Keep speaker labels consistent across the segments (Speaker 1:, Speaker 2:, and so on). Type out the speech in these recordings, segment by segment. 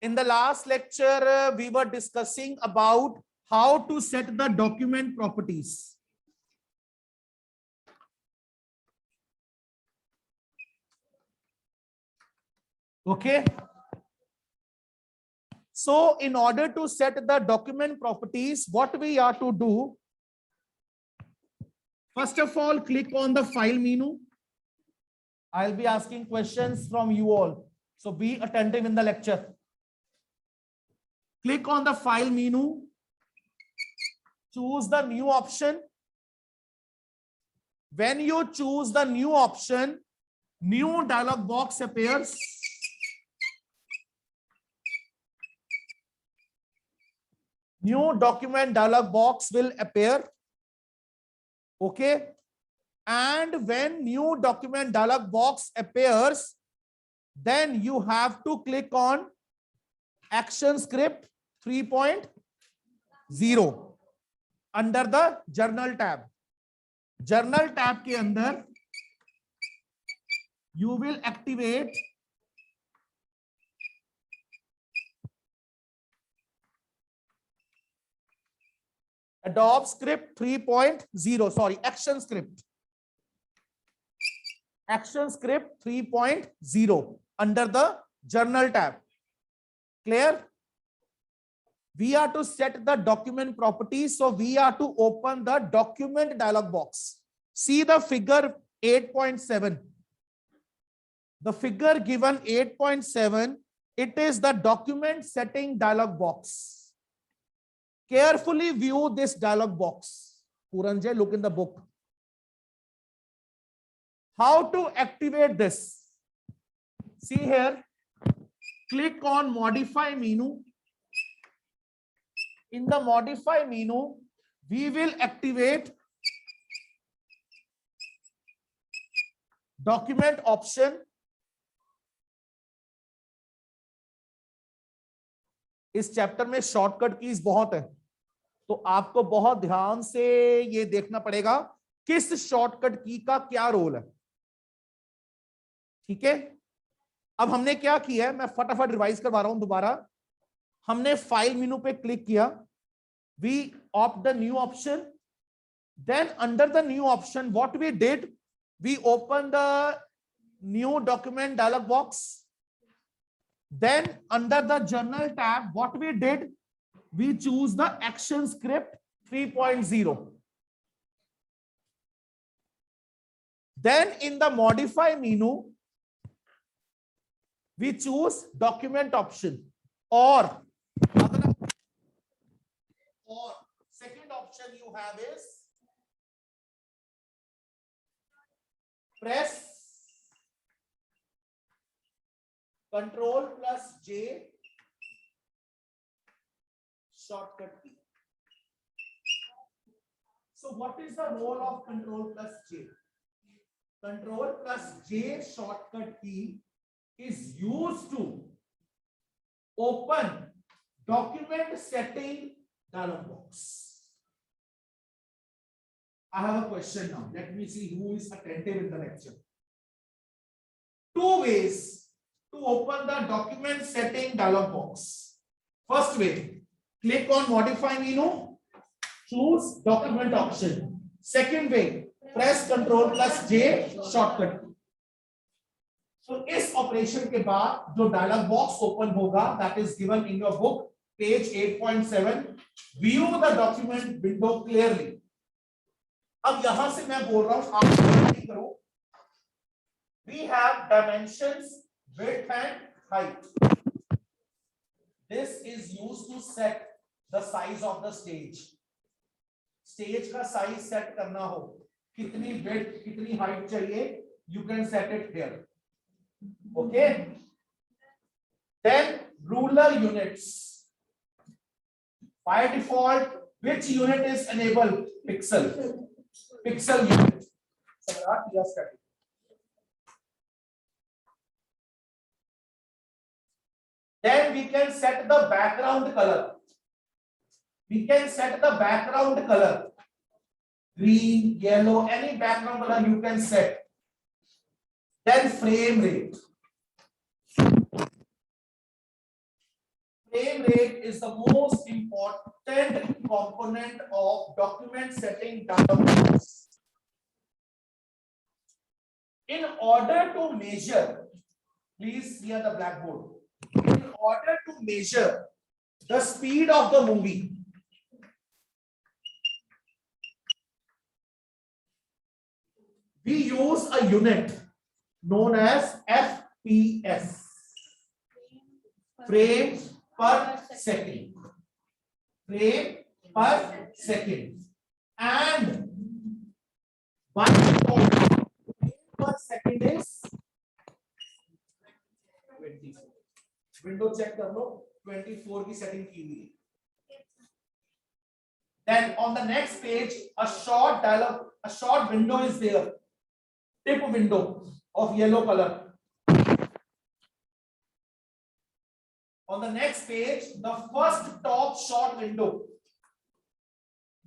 Speaker 1: In the last lecture, we were discussing about how to set the document properties. Okay. So in order to set the document properties, what we are to do, first of all, click on the file menu. I'll be asking questions from you all, so be attentive in the lecture. Click on the file menu, choose the new option. When you choose the new option, new dialog box appears. New document dialog box will appear. Okay. And when new document dialog box appears, then you have to click on Action Script 3.0 under the Journal tab. Journal tab के अंदर you will activate Adobe Script 3.0, sorry, Action Script. Action Script 3.0 under the Journal tab. Clear? We are to set the document properties, so we are to open the document dialog box. See the figure 8.7. The figure given 8.7, it is the document setting dialog box. Carefully view this dialog box. Puranjay, look in the book. How to activate this? See here, click on Modify menu. In the Modify menu, we will activate Document option. इस chapter में shortcut keys बहुत है, तो आपको बहुत ध्यान से ये देखना पड़ेगा किस शॉर्टकट की का क्या रोल है. ठीक है, अब हमने क्या किया है, मैं फटाफट रिवाइज करवा रहा हूं दोबारा. हमने फाइल मेनू पे क्लिक किया, we opt the new option, then under the new option what we did, we open the new document dialog box. Then under the Journal tab, what we did, we choose the Action Script 3.0. Then in the Modify menu, we choose Document option, or second option you have is press Control plus J shortcut key. So what is the role of Control plus J? Control plus J shortcut key is used to open document setting dialog box. I have a question now. Let me see who is attentive in the lecture. Two ways to open the document setting dialog box. First way, click on Modify menu, choose Document option. Second way, press Ctrl plus J shortcut. So इस operation के बाद जो dialogue box open होगा, that is given in your book, page 8.7. View the document window clearly. अब यहां से मैं बोल रहा हूं, आप गलती करो. We have dimensions, width and height. This is used to set the size of the stage. Stage का size set करना हो, कितनी width, कितनी height चाहिए, you can set it here. Okay. Then ruler units. By default, which unit is enabled? Pixel. Pixel unit. Yes, then we can set the background color. We can set the background color. Green, yellow, any background color you can set. Then frame rate. Frame rate is the most important component of document setting dialog box. In order to measure, please see on the blackboard. In order to measure the speed of the movie, we use a unit known as FPS, frames per second. Frame per second. And by default, frame per second is 24. Window check कर लो, 24 की setting की हुई है. Then on the next page, a short window is there. Tip window of yellow color. On the next page, the first top short window.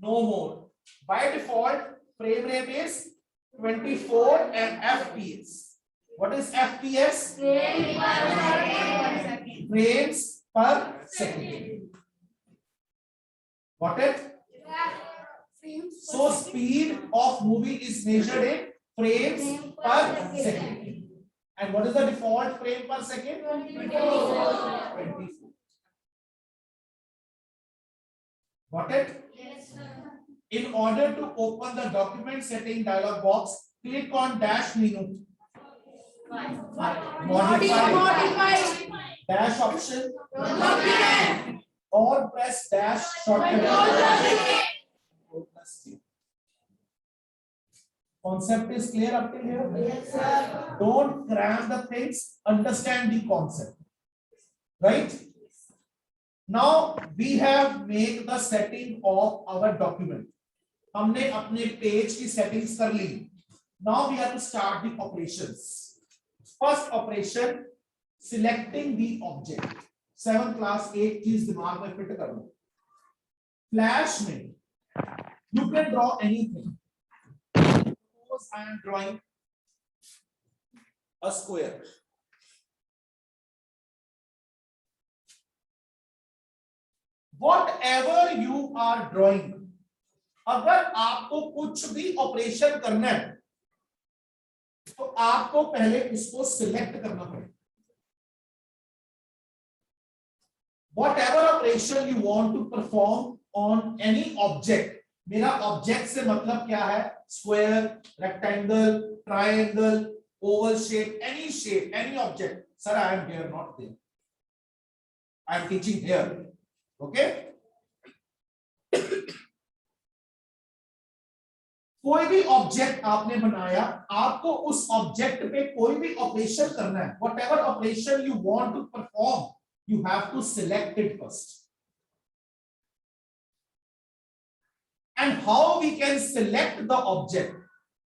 Speaker 1: No more. By default, frame rate is 24 and FPS. What is FPS? Frames per second. Got it? So speed of movie is measured in frames per second. And what is the default frame per second? 24. Got it?
Speaker 2: Yes, sir.
Speaker 1: In order to open the document setting dialog box, click on dash menu. Modify. Dash option. Or press dash shortcut. Concept is clear up till here?
Speaker 2: Yes, sir.
Speaker 1: Don't cram the things, understand the concept. Right? Now we have made the setting of our document. हमने अपने page की settings कर ली. Now we have to start the operations. First operation, selecting the object. 7th class एक चीज दिमाग में fit कर लो. Flash में you can draw anything. Suppose I am drawing a square. Whatever you are drawing, अगर आपको कुछ भी ऑपरेशन करना है तो आपको पहले उसको सिलेक्ट करना पड़ेगा. Whatever operation you want to perform on any object, मेरा ऑब्जेक्ट से मतलब क्या है? Square, rectangle, triangle, Oval shape, any object. Sir, I am here, not there. I am teaching here. Okay? कोई भी ऑब्जेक्ट आपने बनाया, आपको उस ऑब्जेक्ट पे कोई भी ऑपरेशन करना है. Whatever operation you want to perform, you have to select it first. And how we can select the object?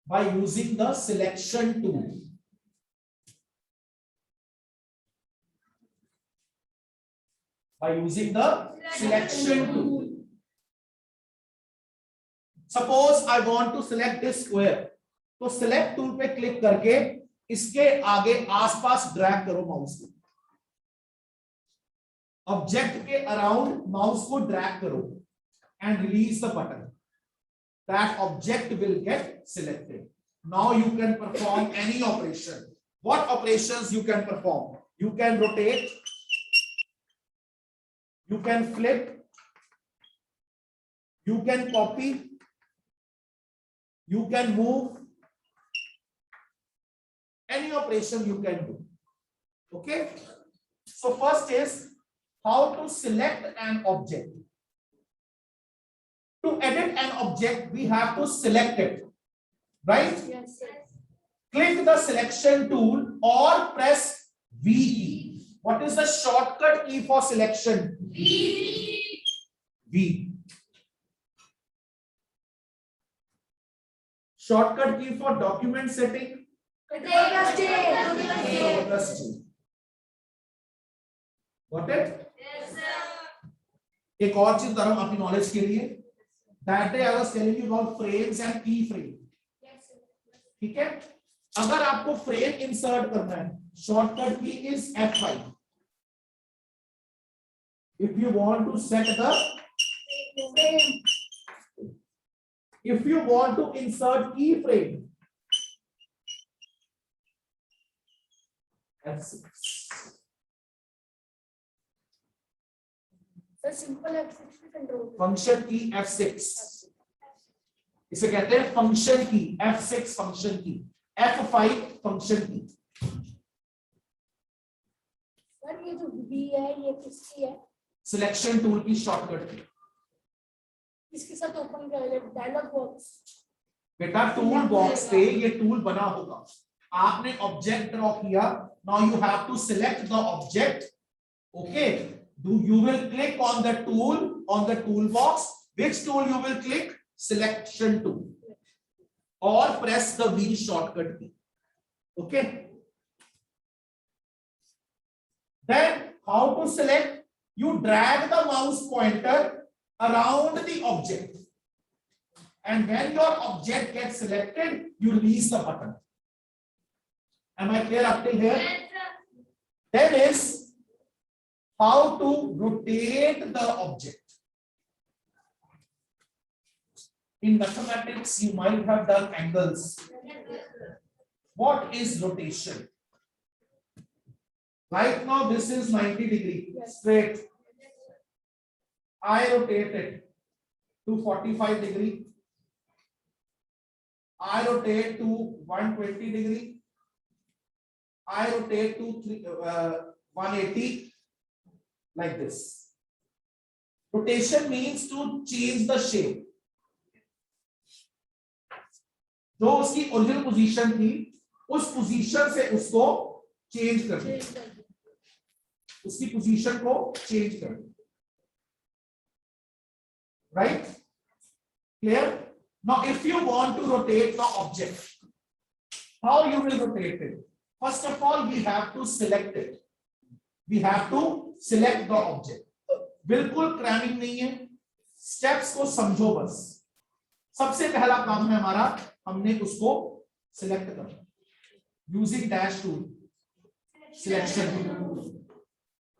Speaker 1: By using the selection tool. By using the selection tool. Suppose I want to select this square. तो select tool पे click करके इसके आगे आसपास drag करो mouse को. Object के around mouse को ड्रैग करो and release the button. That object will get selected. Now you can perform any operation. What operations you can perform? You can rotate, you can flip, you can copy, you can move. Any operation you can do. Okay? So first is how to select an object. To edit an object, we have to select it, right?
Speaker 2: Yes, sir.
Speaker 1: Click the selection tool or press V key. What is the shortcut key for selection? V. Shortcut key for document setting? Control plus J. Got it?
Speaker 2: Yes, sir.
Speaker 1: एक और चीज बता रहा हूं आपकी knowledge के लिए. That day I was telling you about frames and keyframe. ठीक है? अगर आपको फ्रेम इंसर्ट करना है, शॉर्टकट की is F5. If you want to set the,
Speaker 2: Frame.
Speaker 1: if you want to insert keyframe, F6.
Speaker 2: The simple F6 control.
Speaker 1: Function की F6, इसे कहते हैं फंक्शन की, F6 फंक्शन की, F5 फंक्शन की।
Speaker 2: सर ये जो B है ये किसकी है?
Speaker 1: सिलेक्शन टूल की शॉर्टकट की।
Speaker 2: इसके साथ ओपन कर डायलॉग बॉक्स।
Speaker 1: बेटा टूल बॉक्स पे ये टूल बना होगा, आपने ऑब्जेक्ट ड्रॉ किया, now you have to select the object, okay, you will click on the tool, on the toolbox. Which tool you will click? Selection tool, or press the V shortcut key, okay. Then how to select? You drag the mouse pointer around the object, and when your object gets selected, you release the button. Am I clear up till here? Then is how to rotate the object. In mathematics, you might have done angles. What is rotation? Right now, this is 90 degree straight. I rotate it to 45 degree. I rotate to 120 degree. I rotate to 180, like this. Rotation means to change the shape. जो उसकी original position थी, उस position से उसको change कर दो, उसकी position को चेंज कर दो, right? Clear? Now if you want to rotate the object, how you will rotate it? First of all, we have to select it. We have to select the object. बिल्कुल cramming नहीं है, steps को समझो बस। सबसे पहला काम है हमारा, हमने उसको सिलेक्ट करना using dash tool, selection tool.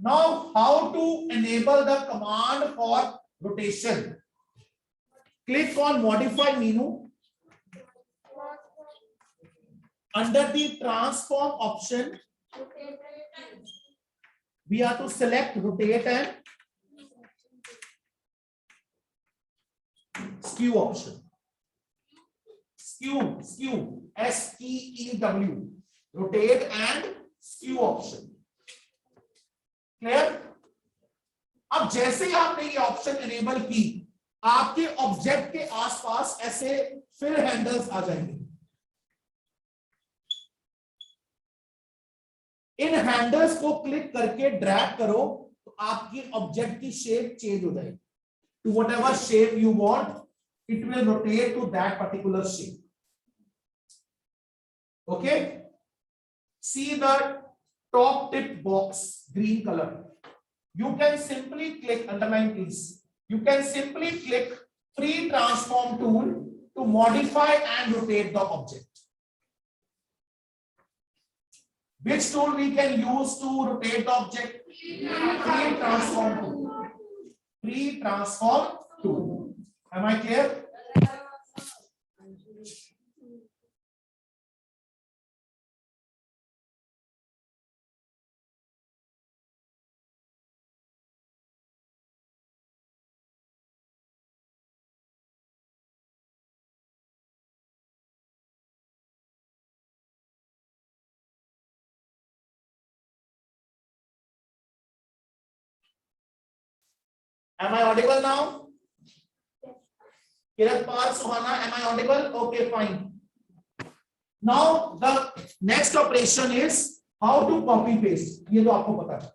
Speaker 1: Now how to enable the command for rotation? Click on modify menu, under the transform option we are to select rotate and skew option. Skew, S-K-E-W, rotate and skew option. Clear? अब जैसे ही आपने ये option enable की, आपके object के आसपास ऐसे फिर हैंडल्स आ जाएंगे। इन हैंडल्स को क्लिक करके ड्रैग करो तो आपकी ऑब्जेक्ट की शेप चेंज हो जाएगी to whatever shape you want, it will rotate to that particular shape, okay. See the top tip box, green colour, you can simply click, underline please, you can simply click free transform tool to modify and rotate the object. Which tool we can use to rotate the object? Free transform tool. Free transform tool. Am I clear? Am I audible now? Kiratpal, Suhana, am I audible? Okay, fine. Now the next operation is how to copy paste. ये तो आपको पता है.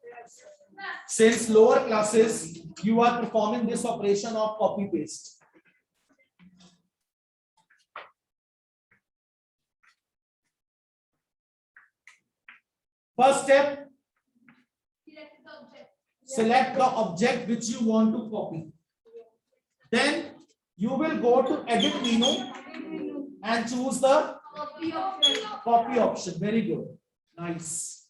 Speaker 1: Since lower classes you are performing this operation of copy paste. First step, select the object which you want to copy. Then you will go to edit menu and choose the copy option. Very good, nice.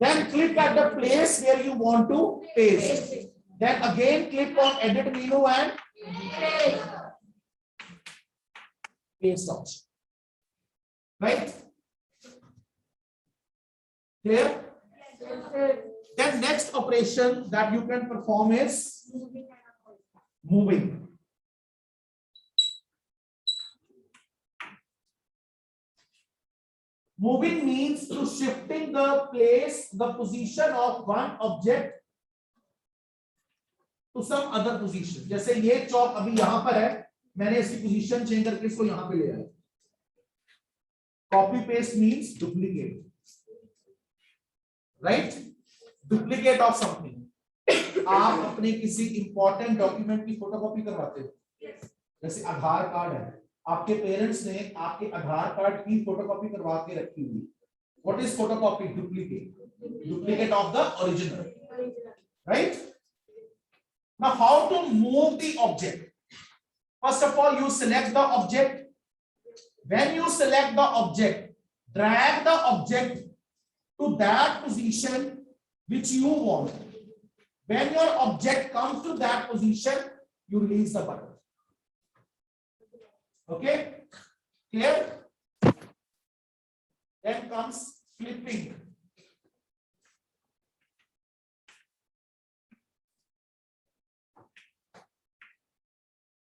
Speaker 1: Then click at the place where you want to paste. Then again click on edit menu and paste option. Right? Clear? Then next operation that you can perform is moving. Moving means to shifting the place, the position of one object to some other position. जैसे ये चौक अभी यहां पर है, मैंने इसकी position change करके इसको यहां पे ले आया. Copy paste means duplicate, right? Duplicate of something. आप अपने किसी इंपॉर्टेंट डॉक्यूमेंट की फोटोकॉपी करवाते हो, जैसे आधार कार्ड है, आपके पेरेंट्स ने आपके आधार कार्ड की फोटोकॉपी करवा के रखी हुई. What is photocopy? Duplicate of the original, right? Now how to move the object? First of all you select the object. When you select the object, drag the object to that position which you want. When your object comes to that position, you release the button. Okay, clear? Then comes flipping.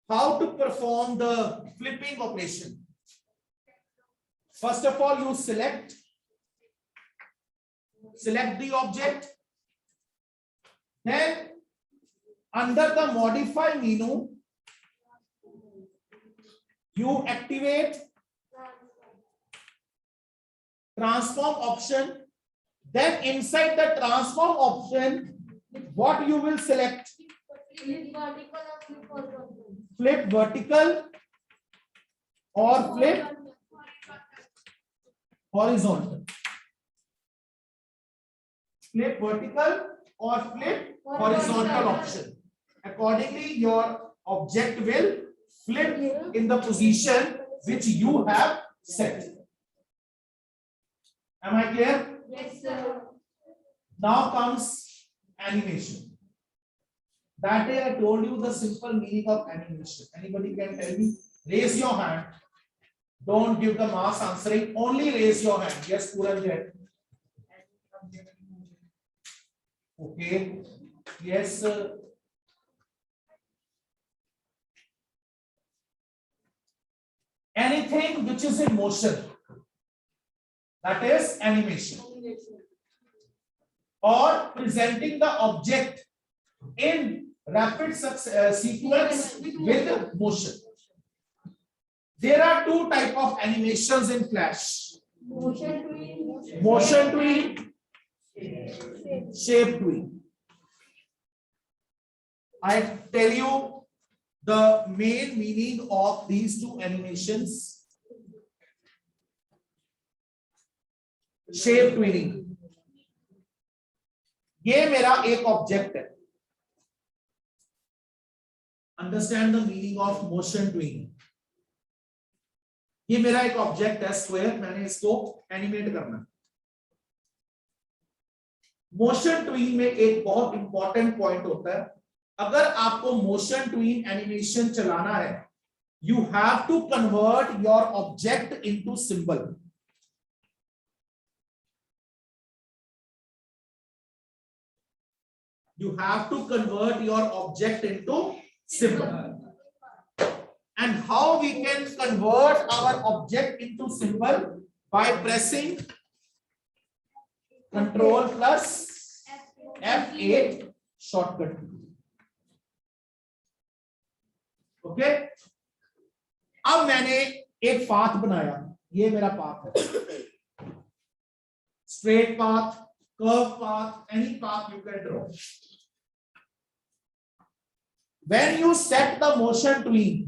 Speaker 1: How to perform the flipping operation? First of all, you select the object. Then under the modify menu, you activate transform option. Then inside the transform option, what you will select? Flip vertical or flip horizontal. Flip vertical or flip horizontal option. Accordingly, your object will flip in the position which you have set. Am I clear?
Speaker 2: Yes, sir.
Speaker 1: Now comes animation. That day I told you the simple meaning of animation. Anybody can tell me? Raise your hand. Don't give the mass answering. Only raise your hand. Yes, Puranjit. Okay. Yes. Anything which is in motion, that is animation. Or presenting the object in rapid sequence with motion. There are two types of animations in Flash. Motion tween, shape tween. I tell you the main meaning of these two animations. Shape tweening. ये मेरा एक object है. Understand the meaning of motion tweening. ये मेरा एक object है square, मैंने इसको एनिमेट करना है. मोशन ट्वीन में एक बहुत इंपॉर्टेंट पॉइंट होता है. अगर आपको मोशन ट्वीन एनिमेशन चलाना है, you have to convert your object into symbol. You have to convert your object into symbol. And how we can convert our object into symbol? By pressing Control plus F8 shortcut. Okay? अब मैंने एक path बनाया. ये मेरा path है. Straight path, curve path, any path you can draw. When you set the motion tween,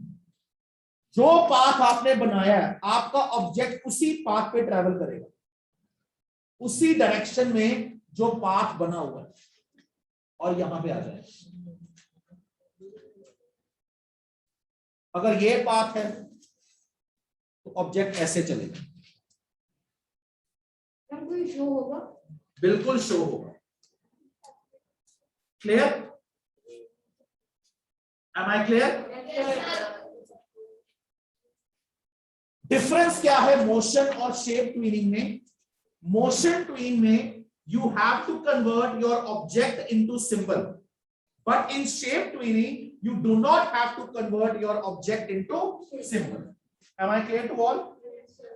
Speaker 1: जो path आपने बनाया है, आपका ऑब्जेक्ट उसी पाथ पे ट्रेवल करेगा, उसी डायरेक्शन में जो पाथ बना हुआ है, और यहां पे आ जाएगा. अगर ये पाथ है तो ऑब्जेक्ट ऐसे चलेगा.
Speaker 2: कोई शो होगा?
Speaker 1: बिल्कुल शो होगा। Clear? Am I clear? Difference क्या है मोशन और शेप ट्विनिंग में? मोशन ट्विन में you have to convert your object into symbol, but in shape tweening you do not have to convert your object into symbol. Am I clear to all?
Speaker 2: Yes, sir.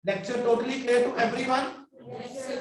Speaker 1: Lecture totally clear to everyone?
Speaker 2: Yes, sir.